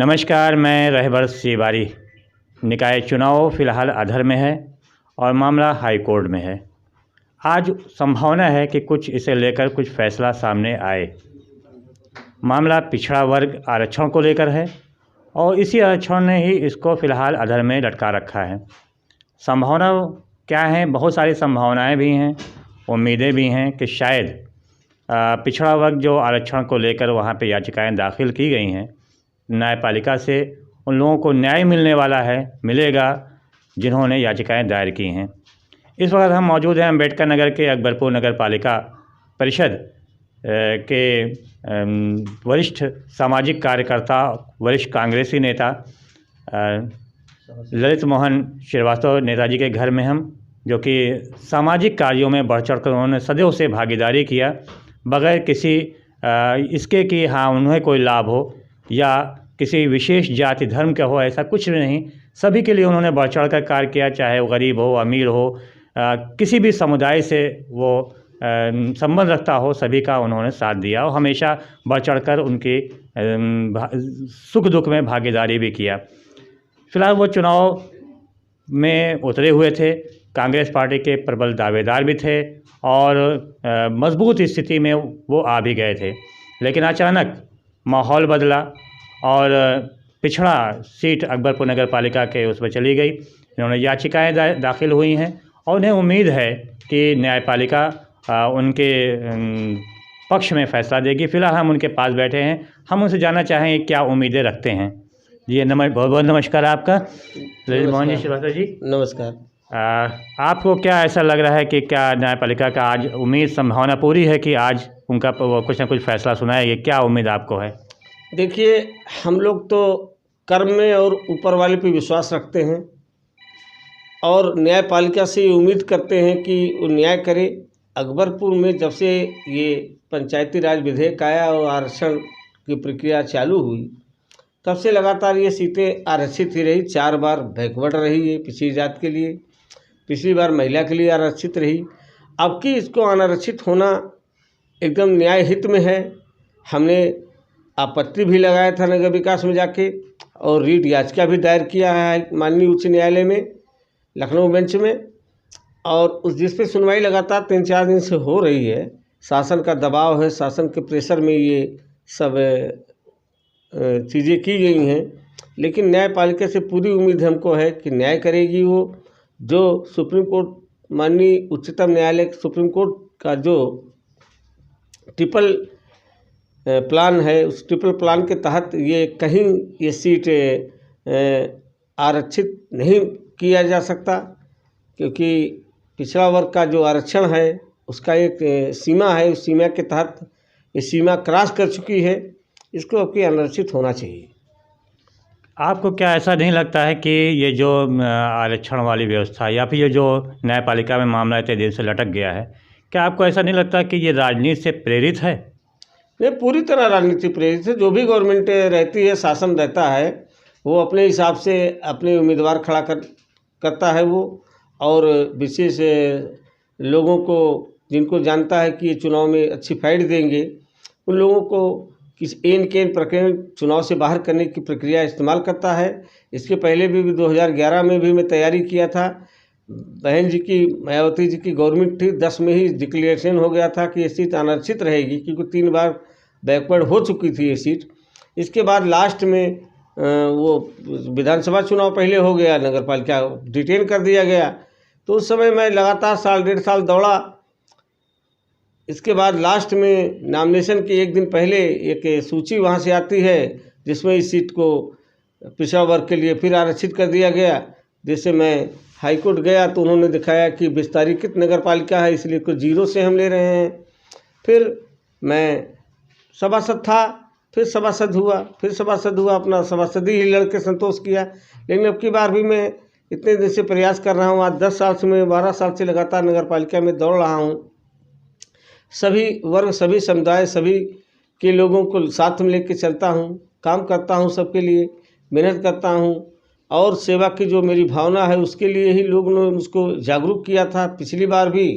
नमस्कार, मैं रहबर शिवारी। निकाय चुनाव फ़िलहाल अधर में है और मामला हाई कोर्ट में है। आज संभावना है कि कुछ इसे लेकर कुछ फैसला सामने आए। मामला पिछड़ा वर्ग आरक्षण को लेकर है और इसी आरक्षण ने ही इसको फ़िलहाल अधर में लटका रखा है। संभावना क्या है? बहुत सारी संभावनाएं भी हैं, उम्मीदें भी हैं कि शायद पिछड़ा वर्ग जो आरक्षण को लेकर वहाँ पे याचिकाएं दाखिल की गई हैं, न्यायपालिका से उन लोगों को न्याय मिलने वाला है, मिलेगा जिन्होंने याचिकाएं दायर की हैं। इस वक्त हम मौजूद हैं अम्बेडकर नगर के अकबरपुर नगर पालिका परिषद के वरिष्ठ सामाजिक कार्यकर्ता, वरिष्ठ कांग्रेसी नेता ललित मोहन श्रीवास्तव नेताजी के घर में हम, जो कि सामाजिक कार्यों में बढ़ चढ़ कर उन्होंने सदैव से भागीदारी किया, बगैर किसी इसके कि हाँ उन्हें कोई लाभ हो या किसी विशेष जाति धर्म का हो, ऐसा कुछ भी नहीं। सभी के लिए उन्होंने बढ़ चढ़ कर कार्य किया, चाहे वो गरीब हो, अमीर हो, किसी भी समुदाय से वो संबंध रखता हो, सभी का उन्होंने साथ दिया और हमेशा बढ़ चढ़ कर उनके सुख दुख में भागीदारी भी किया। फिलहाल वो चुनाव में उतरे हुए थे, कांग्रेस पार्टी के प्रबल दावेदार भी थे और मजबूत स्थिति में वो आ भी गए थे, लेकिन अचानक माहौल बदला और पिछड़ा सीट अकबरपुर नगर पालिका के उसमें चली गई। इन्होंने याचिकाएं दाखिल हुई हैं और उन्हें उम्मीद है कि न्यायपालिका उनके पक्ष में फैसला देगी। फिलहाल हम उनके पास बैठे हैं, हम उनसे जानना चाहेंगे क्या उम्मीदें रखते हैं। जी बहुत बहुत नमस्कार आपका। ललित मोहन जी श्रीवास्तव जी, नमस्कार। आपको क्या ऐसा लग रहा है कि क्या न्यायपालिका का आज उम्मीद संभावना पूरी है कि आज उनका कुछ ना कुछ फैसला सुनाएगी? क्या उम्मीद आपको है? देखिए, हम लोग तो कर्म में और ऊपर वाले पे विश्वास रखते हैं और न्यायपालिका से उम्मीद करते हैं कि वो न्याय करे। अकबरपुर में जब से ये पंचायती राज विधेयक आया और आरक्षण की प्रक्रिया चालू हुई, तब से लगातार ये सीटें आरक्षित ही रही। 4 बार बैकवर्ड रही है पिछड़ी जात के लिए, पिछली बार महिला के लिए आरक्षित रही। अब की इसको अनारक्षित होना एकदम न्याय हित में है। हमने आपत्ति भी लगाया था नगर विकास में जाके और रीट याचिका भी दायर किया है माननीय उच्च न्यायालय में, लखनऊ बेंच में, और उस जिस पे सुनवाई लगातार 3-4 दिन से हो रही है। शासन का दबाव है, शासन के प्रेशर में ये सब चीज़ें की गई हैं, लेकिन न्यायपालिका से पूरी उम्मीद हमको है कि न्याय करेगी वो। जो सुप्रीम कोर्ट, माननीय उच्चतम न्यायालय सुप्रीम कोर्ट का जो ट्रिपल प्लान है, उस ट्रिपल प्लान के तहत ये कहीं ये सीट आरक्षित नहीं किया जा सकता, क्योंकि पिछड़ा वर्ग का जो आरक्षण है उसका एक सीमा है, उस सीमा के तहत ये सीमा क्रॉस कर चुकी है, इसको अब की अनारक्षित होना चाहिए। आपको क्या ऐसा नहीं लगता है कि ये जो आरक्षण वाली व्यवस्था या फिर ये जो न्यायपालिका में मामला इतने दिन से लटक गया है, क्या आपको ऐसा नहीं लगता कि ये राजनीति से प्रेरित है? ये पूरी तरह राजनीति प्रेरित है। जो भी गवर्नमेंट रहती है, शासन रहता है, वो अपने हिसाब से अपने उम्मीदवार खड़ा करता है वो, और विशेष लोगों को जिनको जानता है कि ये चुनाव में अच्छी फाइट देंगे, उन लोगों को किस एन केन प्रकरण चुनाव से बाहर करने की प्रक्रिया इस्तेमाल करता है। इसके पहले भी 2011 में भी मैं तैयारी किया था। बहन जी की, मायावती जी की गवर्नमेंट थी, 10 में ही डिक्लेरेशन हो गया था कि ये सीट अनारक्षित रहेगी, क्योंकि 3 बार बैकवर्ड हो चुकी थी ये सीट। इसके बाद लास्ट में वो विधानसभा चुनाव पहले हो गया, नगर पालिका डिटेन कर दिया गया, तो उस समय मैं लगातार 1.5 साल दौड़ा। इसके बाद लास्ट में नॉमिनेशन के 1 दिन पहले एक सूची वहाँ से आती है जिसमें इस सीट को पिछड़ा वर्ग के लिए फिर आरक्षित कर दिया गया। जैसे मैं हाई कोर्ट गया तो उन्होंने दिखाया कि विस्तारीकृत नगर पालिका है, इसलिए कुछ 0 से हम ले रहे हैं। फिर मैं सभासद था, फिर सभासद हुआ, अपना सभासदी ही लड़के संतोष किया। लेकिन अब की बार भी मैं इतने दिन से प्रयास कर रहा हूँ। आज 10 साल से, मैं 12 साल से लगातार नगर पालिका में दौड़ रहा हूँ। सभी वर्ग, सभी समुदाय, सभी के लोगों को साथ में लेकर चलता हूँ, काम करता हूँ, सबके लिए मेहनत करता हूँ, और सेवा की जो मेरी भावना है उसके लिए ही लोगों ने मुझको जागरूक किया था पिछली बार भी,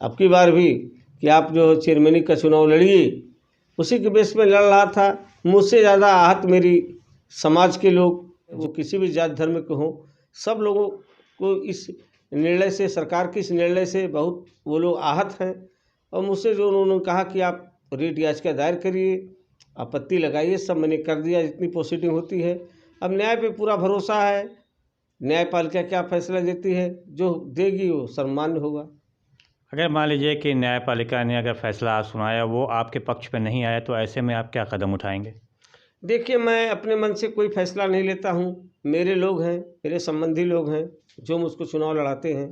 अब की बार भी, कि आप जो चेयरमैनी का चुनाव लड़िए। उसी के बेस में लड़ रहा था। मुझसे ज़्यादा आहत मेरी समाज के लोग जो किसी भी जाति धर्म के हों, सब लोगों को इस निर्णय से, सरकार के इस निर्णय से बहुत वो लोग आहत हैं। और मुझसे जो उन्होंने कहा कि आप रिट याचिका दायर करिए, आपत्ति लगाइए, सब मैंने कर दिया जितनी प्रोसीडिंग होती है। अब न्याय पे पूरा भरोसा है, न्यायपालिका क्या फैसला देती है, जो देगी वो सम्मान्य होगा। अगर मान लीजिए कि न्यायपालिका ने अगर फैसला सुनाया वो आपके पक्ष में नहीं आया, तो ऐसे में आप क्या कदम उठाएंगे? देखिए, मैं अपने मन से कोई फैसला नहीं लेता हूँ। मेरे लोग हैं, मेरे संबंधी लोग हैं जो मुझको चुनाव लड़ाते हैं,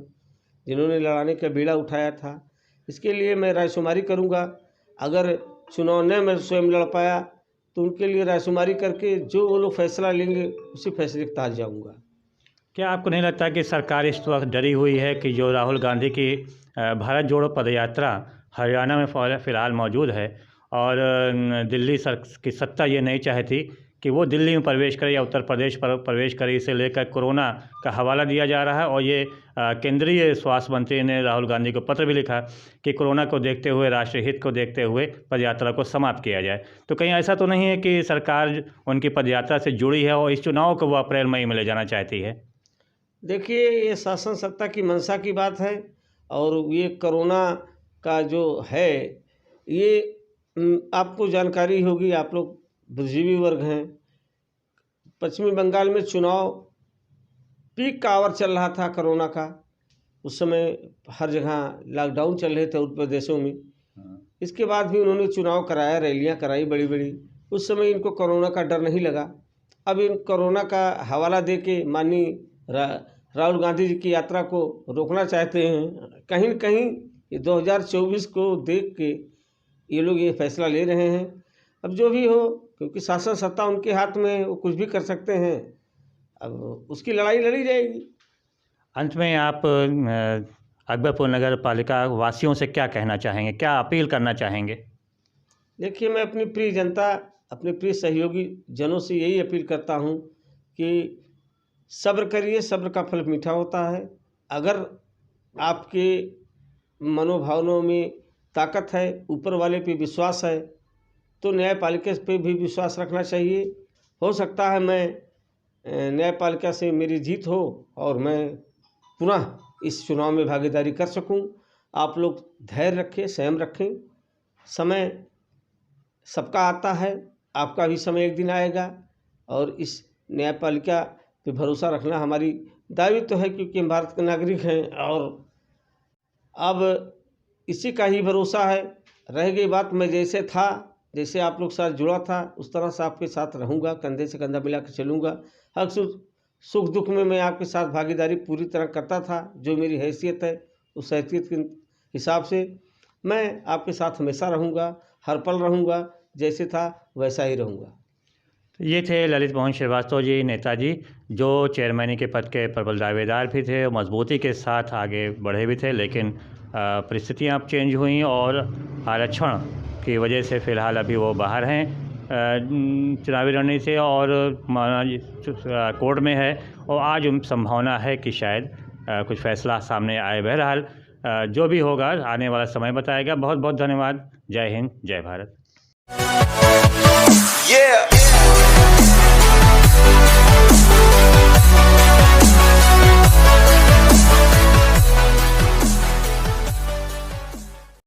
जिन्होंने लड़ाने का बीड़ा उठाया था। इसके लिए मैं रायशुमारी करूँगा। अगर चुनाव न मैं स्वयं लड़ पाया तो उनके लिए रायशुमारी करके जो वो लोग फैसला लेंगे उसी फैसले के तहत जाऊँगा। क्या आपको नहीं लगता कि सरकार इस वक्त डरी हुई है कि जो राहुल गांधी की भारत जोड़ो पदयात्रा हरियाणा में फ़िलहाल मौजूद है, और दिल्ली की सत्ता ये नहीं चाहती कि वो दिल्ली में प्रवेश करे या उत्तर प्रदेश पर प्रवेश करे। इसे लेकर कोरोना का हवाला दिया जा रहा है, और ये केंद्रीय स्वास्थ्य मंत्री ने राहुल गांधी को पत्र भी लिखा कि कोरोना को देखते हुए, राष्ट्रीय हित को देखते हुए पदयात्रा को समाप्त किया जाए। तो कहीं ऐसा तो नहीं है कि सरकार उनकी पदयात्रा से जुड़ी है और इस चुनाव को वो अप्रैल मई में ले जाना चाहती है? देखिए, ये शासन सत्ता की मंशा की बात है, और ये कोरोना का जो है ये आपको जानकारी होगी, आप लोग बुद्धिजीवी वर्ग हैं। पश्चिमी बंगाल में चुनाव पीक का आवर चल रहा था कोरोना का। उस समय हर जगह लॉकडाउन चल रहे थे उत्तर प्रदेशों में। इसके बाद भी उन्होंने चुनाव कराया, रैलियां कराई बड़ी बड़ी। उस समय इनको कोरोना का डर नहीं लगा। अब इन कोरोना का हवाला दे के माननीय राहुल गांधी जी की यात्रा को रोकना चाहते हैं। कहीं न कहीं ये 2024 को देख के ये लोग ये फैसला ले रहे हैं। अब जो भी हो, क्योंकि शासन सत्ता उनके हाथ में, वो कुछ भी कर सकते हैं। अब उसकी लड़ाई लड़ी जाएगी। अंत में आप अकबरपुर नगर पालिका वासियों से क्या कहना चाहेंगे, क्या अपील करना चाहेंगे? देखिए, मैं अपनी प्रिय जनता, अपने प्रिय सहयोगी जनों से यही अपील करता हूँ कि सब्र करिए, सब्र का फल मीठा होता है। अगर आपके मनोभावनों में ताकत है, ऊपर वाले पे विश्वास है, तो न्यायपालिका पे भी विश्वास रखना चाहिए। हो सकता है मैं न्यायपालिका से मेरी जीत हो और मैं पुनः इस चुनाव में भागीदारी कर सकूं। आप लोग धैर्य रखें, संयम रखें। समय सबका आता है, आपका भी समय एक दिन आएगा, और इस न्यायपालिका पे भरोसा रखना हमारी दायित्व है, क्योंकि हम भारत के नागरिक हैं। और अब इसी का ही भरोसा है। रह गई बात, मैं जैसे था, जैसे आप लोग साथ जुड़ा था, उस तरह से आपके साथ रहूँगा, कंधे से कंधा मिला कर चलूँगा। हर सुख दुख में मैं आपके साथ भागीदारी पूरी तरह करता था। जो मेरी हैसियत है, उस हैसियत के हिसाब से मैं आपके साथ हमेशा रहूँगा, हर पल रहूँगा। जैसे था वैसा ही रहूँगा। तो ये थे ललित मोहन श्रीवास्तव जी, नेताजी, जो चेयरमैनी के पद के प्रबल दावेदार भी थे, मजबूती के साथ आगे बढ़े भी थे। लेकिन परिस्थितियाँ अब चेंज हुई और आरक्षण की वजह से फ़िलहाल अभी वो बाहर हैं चुनावी रणनीति से, और कोर्ट में है। और आज संभावना है कि शायद कुछ फैसला सामने आए। बहरहाल जो भी होगा आने वाला समय बताएगा। बहुत बहुत धन्यवाद। जय हिंद, जय भारत।